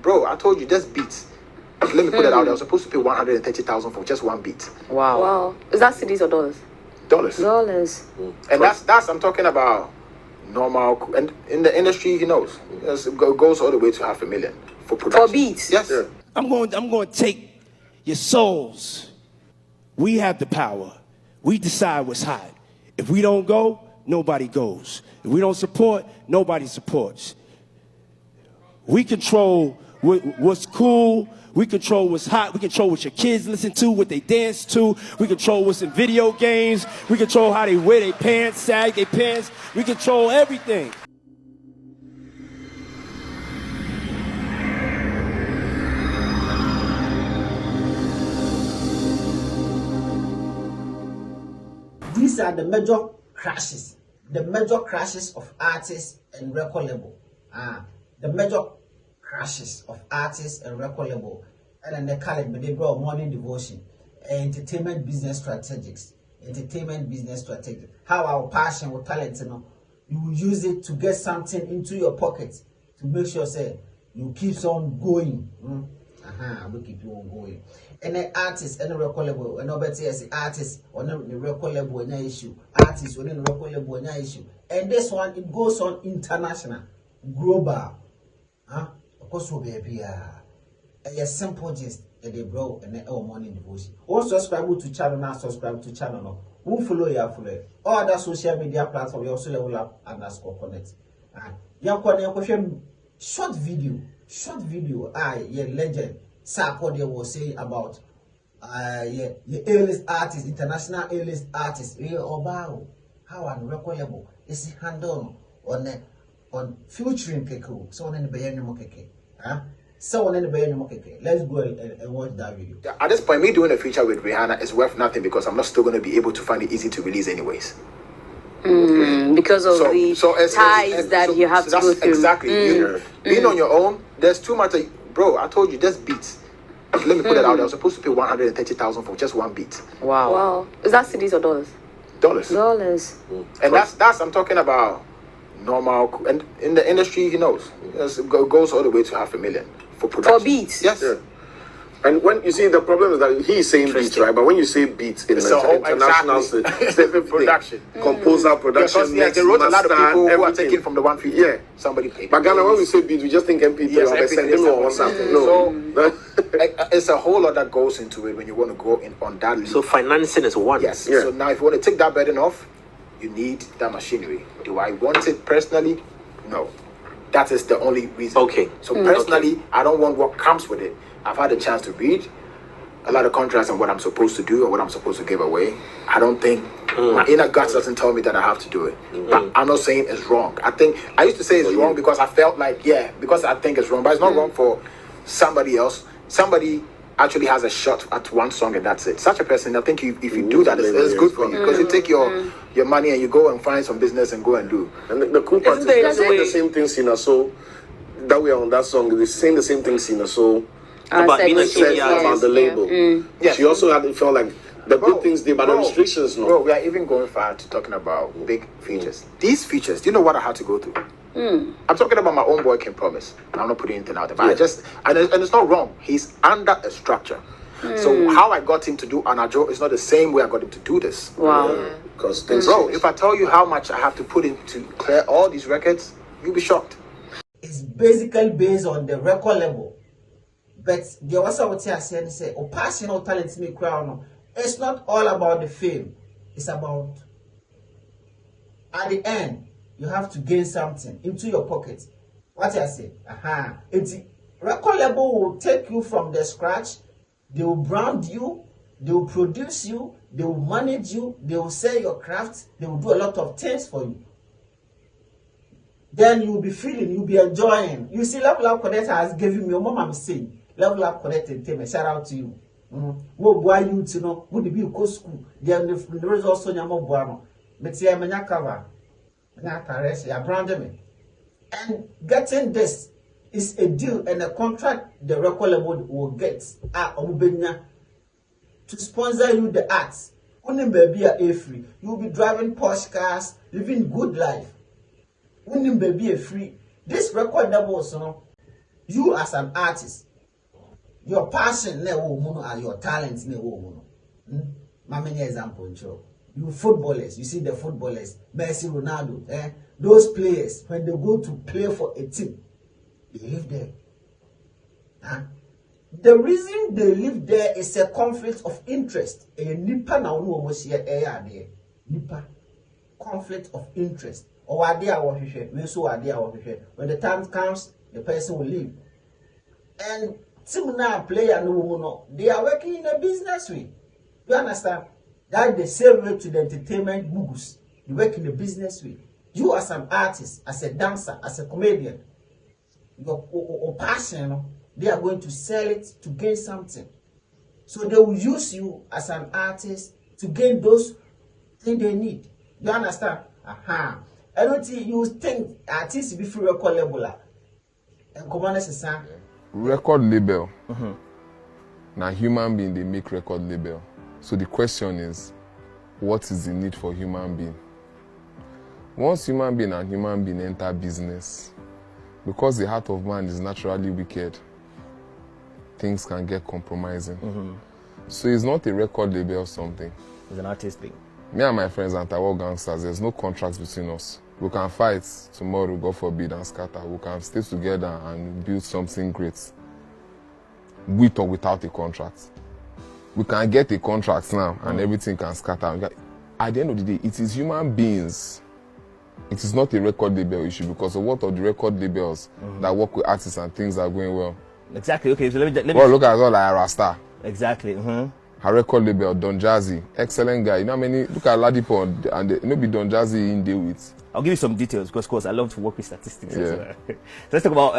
bro, I told you this beat. Let me put it out there. I was supposed to pay 130,000 for just one beat. Wow. Is that cedis or dollars? Dollars. And that's I'm talking about normal, and in the industry, he knows it goes all the way to $500,000 for production. For beats. Yes. Yeah. I'm going to take your souls. We have the power. We decide what's hot. If we don't go, nobody goes. If we don't support, nobody supports. We control what's cool. We control what's hot. We control what your kids listen to, what they dance to. We control what's in video games. We control how they wear their pants, sag their pants. We control everything. These are the major crashes of artists and record label. The major crashes of artists and record label. And then they call it, but they brought morning devotion, entertainment business strategics. How our passion or talent, you will use it to get something into your pocket to make sure, say, you keep on going. We keep you on going. Any artist, any record label, and nobody says artist or the record label any issue. Artist or the record label any issue. And this one, it goes on international, global. Of course, will be a simple gist. They bro and our morning devotion. Also subscribe to channel now. Subscribe to channel. Who follow you? Follow all other social media platforms. You also level up _connect. Short video. Your legend. Sarkodie was saying about your A-list artists, international A-list artists. How on record label is handled on featuring Keku. So on the Bayani Mokeke. So on the Bayani Mokeke. Let's go and watch that video. At this point, me doing a feature with Rihanna is worth nothing because I'm not still going to be able to find it easy to release anyways. Because of the ties that you have to go through. Exactly. Being on your own, there's too much. Bro, I told you this beat. Let me put it out there. I was supposed to pay 130,000 for just one beat. Wow. Is that cedis or dollars? Dollars. And that's I'm talking about normal, and in the industry, he knows it goes all the way to $500,000 for production. For beats. Yes. Yeah. And when you see, the problem is that he's saying beats, right? But when you say beats in international production, composer, production, because they wrote a lot of people who are taken from the 150. Yeah. Somebody paid. But Ghana, when we say beats, we just think MP3 or something. No. So it's a whole lot that goes into it when you want to go in on that lead. So financing is one. Yes. Yeah. So now if you want to take that burden off, you need that machinery. Do I want it personally? No. That is the only reason. Okay. So personally, I don't want what comes with it. I've had a chance to read a lot of contracts and what I'm supposed to do and what I'm supposed to give away. I don't think my inner guts doesn't tell me that I have to do it. But I'm not saying it's wrong. I used to say it's wrong because I felt like, because I think it's wrong. But it's not wrong for somebody else. Somebody actually has a shot at one song and that's it. Such a person, I think if you do that, it's good for you. Because you take your money and you go and find some business and go and do. And the cool part is they're saying the same thing Sina Soul that we are on that song. They're saying the same thing Sina Soul about the label. She also felt like the good things they, but the restrictions no. Bro, we are even going far to talking about big features. These features, do you know what I had to go through? I'm talking about my own boy King Promise. I'm not putting anything out there, but and it's not wrong. He's under a structure. So how I got him to do Anajo is not the same way I got him to do this. Wow. Because bro, if I tell you how much I have to put in to clear all these records, you'll be shocked. It's basically based on the record level. But there was what I say, passion or talent me crown. It's not all about the fame. It's about at the end you have to gain something into your pocket. What I say? It's record label will take you from the scratch. They will brand you. They will produce you. They will manage you. They will sell your craft. They will do a lot of things for you. Then you will be feeling, you'll be enjoying. You see, Level Up Connect has given me, your mom I'm saying, Level Up Connect Entertainment. Shout out to you. What boy you to know? Would be go school? Then the results on your mobile. But see, I'm a cover. I branded me. And getting this is a deal and a contract the record label will get to sponsor you the arts. Only baby are free. You'll be driving Porsche cars, living good life. Only baby are free. This record label, You as an artist, your passion and your talent many examples. You footballers, you see the footballers, Messi, Ronaldo, those players, when they go to play for a team, they live there. Huh? The reason they live there is a conflict of interest. Nipa na onu almost here there. Nipa conflict of interest. Or idea what we so idea what when the time comes, the person will leave. And team now player no, they are working in a business way. You understand? That's the same way to the entertainment moguls. You work in a business way. You as an artist, as a dancer, as a comedian, your passion, they are going to sell it to gain something. So they will use you as an artist to gain those things they need. You understand? Aha. I don't think you think artists be free record label. And command is a record label. Now human being they make record label. So the question is, what is the need for human being? Once human being and human being enter business, because the heart of man is naturally wicked, things can get compromising. So it's not a record label or something. It's an artist thing. Me and my friends anti-war gangsters, there's no contracts between us. We can fight tomorrow, God forbid, and scatter. We can stay together and build something great, with or without a contract. We can get a contract now and everything can scatter. At the end of the day, it is human beings. It is not a record label issue because of what of the record labels that work with artists and things are going well. Exactly. Okay, so let me well, look at all like Rasta. Exactly. Her record label, Don Jazzy, excellent guy. You know how many? Look at Ladipo and maybe Don Jazzy in there with. I'll give you some details because, of course, I love to work with statistics. Yeah. As well. So let's talk about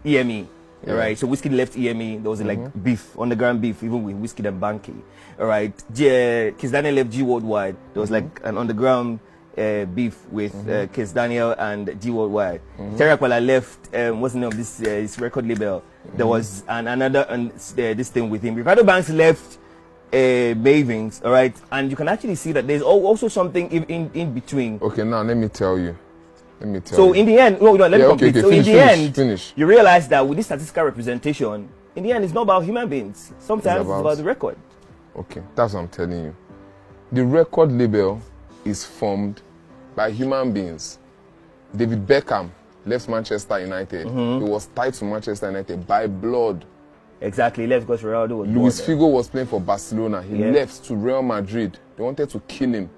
EME. Yeah. All right, so Wizkid left EME. There was like beef, underground beef, even with Wizkid and Banky. All right, Kiss Daniel left G Worldwide. There was like an underground beef with Kiss Daniel and G Worldwide. Terry Aquila left. What's the name of this his record label? There was another this thing with him. Ricardo Banks left Mavings. All right, and you can actually see that there's also something in between. Okay, now let me tell you. So in the end, let me complete. Okay, so finish, in the end, finish. You realize that with this statistical representation, in the end, it's not about human beings. Sometimes it's about the record. Okay, that's what I'm telling you. The record label is formed by human beings. David Beckham left Manchester United. He was tied to Manchester United by blood. Exactly, he left because Ronaldo was Luis Figo was playing for Barcelona. He left to Real Madrid. They wanted to kill him.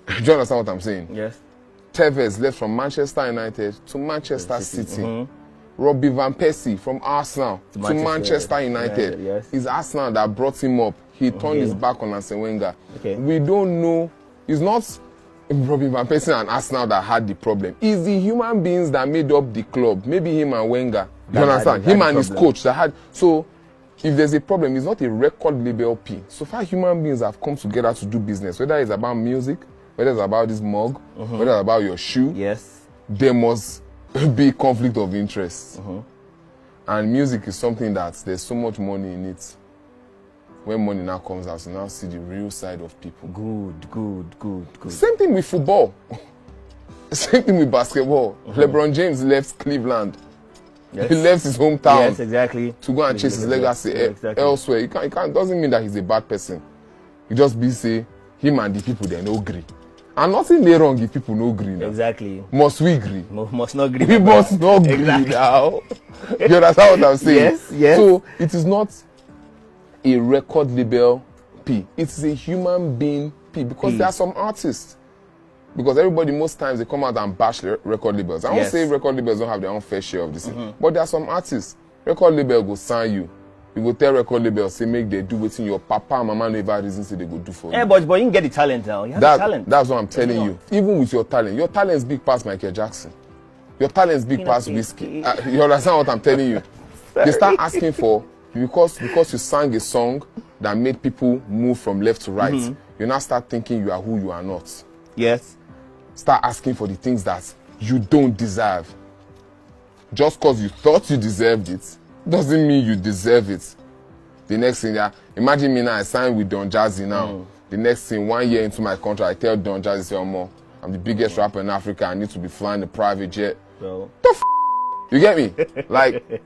Do you understand what I'm saying? Yes. Tevez left from Manchester United to Manchester City. Robbie Van Persie from Arsenal to Manchester United. Yes. It's Arsenal that brought him up. He turned his back on Arsene Wenger. Okay. We don't know. It's not Robbie Van Persie and Arsenal that had the problem. It's the human beings that made up the club. Maybe him and Wenger. You understand? Him and his coach that had. So if there's a problem, it's not a record label P. So far, human beings have come together to do business. Whether it's about music, whether it's about this mug, whether it's about your shoe, there must be conflict of interest. And music is something that there's so much money in it. When money now comes out, you now see the real side of people. Good. Same thing with football. Same thing with basketball. LeBron James left Cleveland. Yes. He left his hometown. Yes, exactly. To go and chase his legacy elsewhere. He can't, doesn't mean that he's a bad person. He just be say him and the people they no agree. And nothing there wrong if people no agree now. Exactly. Must we agree? Must not agree. We must not agree now. You understand what I'm saying? Yes. So it is not a record label P. It is a human being P because there are some artists. Because everybody, most times, they come out and bash record labels. I don't say record labels don't have their own fair share of this. But there are some artists. Record label will sign you. You go tell record label, say make they do within your papa and mama never reason say they go do for you. But you can get the talent now. You have the talent. That's what I'm telling you. Even with your talent is big past Michael Jackson. Your talent is big past Whiskey. You understand what I'm telling you? They start asking for because you sang a song that made people move from left to right. You now start thinking you are who you are not. Yes. Start asking for the things that you don't deserve. Just because you thought you deserved it doesn't mean you deserve it. The next thing, imagine me now, I signed with Don Jazzy now. The next thing, 1 year into my contract, I tell Don Jazzy, say, I'm the biggest rapper in Africa. I need to be flying the private jet. So. The you get me? Like,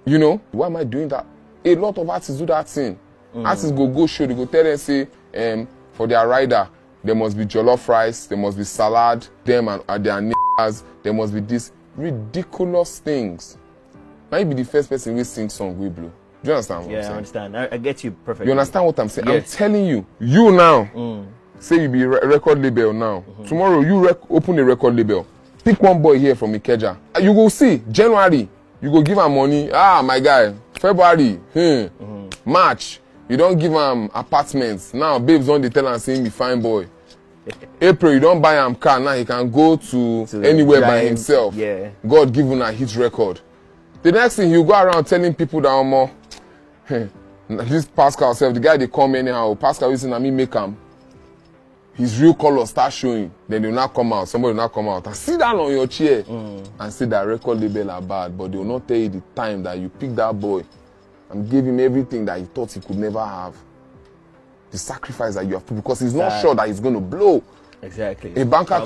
You know, why am I doing that? A lot of artists do that thing. Artists go show, they go tell them, say, for their rider, there must be jollof rice, there must be salad, them and their neighbors, there must be this ridiculous things. Might be the first person who sing song we blue. Do you understand what I'm saying? Yeah, I understand. I get you perfectly. You understand what I'm saying? Yes. I'm telling you, you now, say you be record label now. Tomorrow you open a record label. Pick one boy here from Ikeja. You go see, January, you go give him money. Ah, my guy, February, March, you don't give him apartments. Now, babes on the tell and say him be fine boy. April, you don't buy him car. Now he can go to anywhere by himself. Yeah. God give him a hit record. The next thing, he'll go around telling people that more. This Pascal self, the guy they come anyhow. Pascal is in me make him. His real color start showing. Then they'll not come out. Somebody will not come out and sit down on your chair and say that record label are bad. But they will not tell you the time that you pick that boy and give him everything that he thought he could never have. The sacrifice that you have put, because he's not sure that he's going to blow. Exactly. A banker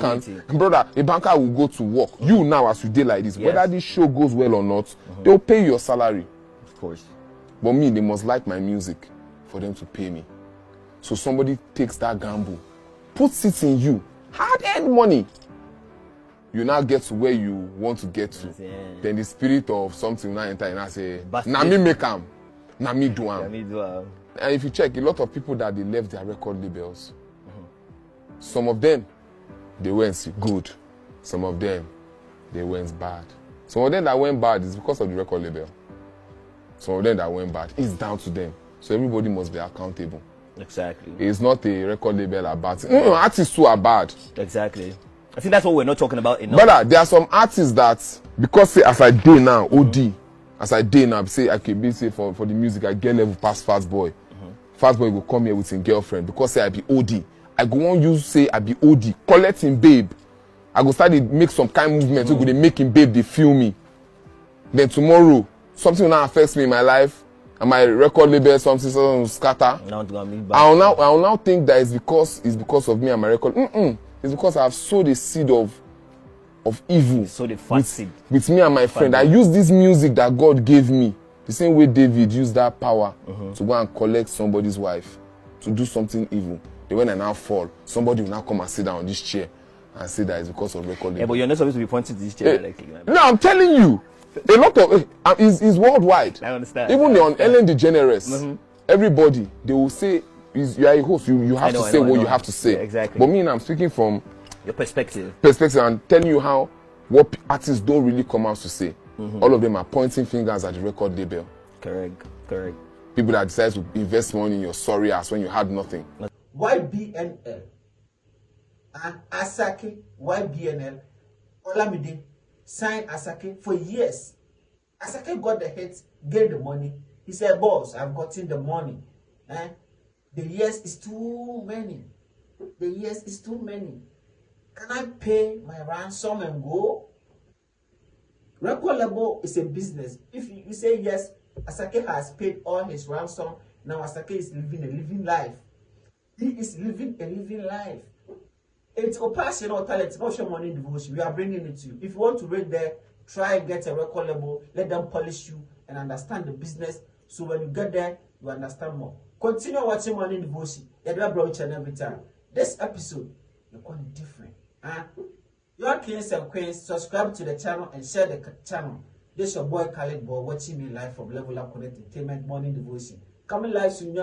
brother, a banker will go to work. You now, as you did like this, whether this show goes well or not, they'll pay your salary. Of course. But me, they must like my music for them to pay me. So somebody takes that gamble, puts it in you, hard-earned money. You now get to where you want to get to. Then the spirit of something now enter and I say, na me make am, na me do am. And if you check, a lot of people that they left their record labels, some of them, they went good. Some of them, they went bad. Some of them that went bad is because of the record label. Some of them that went bad, it's down to them. So everybody must be accountable. Exactly. It's not a record label are bad. Artists too are bad. Exactly. I think that's what we're not talking about enough. But there are some artists that, because say as I day now, OD, as I day now, say I can be say for the music, I get level past Fast Boy. Fast Boy will come here with his girlfriend because say I be OD. I go on you say I be OD, collect him babe. I go start to make some kind of movement so they make him babe, they feel me. Then tomorrow, something now affects me in my life, and my record label, something scatter. I'll now think that it's because of me and my record. It's because I've sowed a seed of evil. So the fat seed. With me and my friend. I use this music that God gave me. The same way David used that power to go and collect somebody's wife, to do something evil. Then when I now fall, somebody will now come and sit down on this chair and say that it's because of record label. Yeah, but you're not supposed to be pointing to this chair directly. No, I'm telling you. A lot of is worldwide. I understand. Even on Ellen DeGeneres, everybody, they will say, you are a host, you have to say what you have to say. Yeah, exactly. But me, I'm speaking from your perspective and telling you how what artists don't really come out to say. All of them are pointing fingers at the record label. Correct. People that decide to invest money in your sorry ass when you had nothing. YBNL, Asake, YBNL, Olamide signed Asake for years. Asake got the hits, get the money. He said, boss, I've gotten the money. The years is too many. Can I pay my ransom and go? Record label is a business. If you say yes, Asake has paid all his ransom. Now Asake is living a living life. He is living a living life. It's a passion or talent. Not your money devotion. We are bringing it to you. If you want to read there, try and get a record label. Let them polish you and understand the business. So when you get there, you understand more. Continue watching Money Devotion. You're brought and every time. This episode, you're going different. Your kings and queens, subscribe to the channel and share the channel. This your boy Khaled Boy watching me live from Level Up Connect Entertainment Morning Devotion. Coming live soon,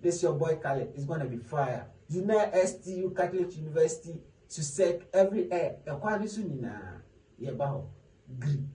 this your boy Khaled. It's gonna be fire. STU Catholic University to sec every air. A quality soon, yeah, green.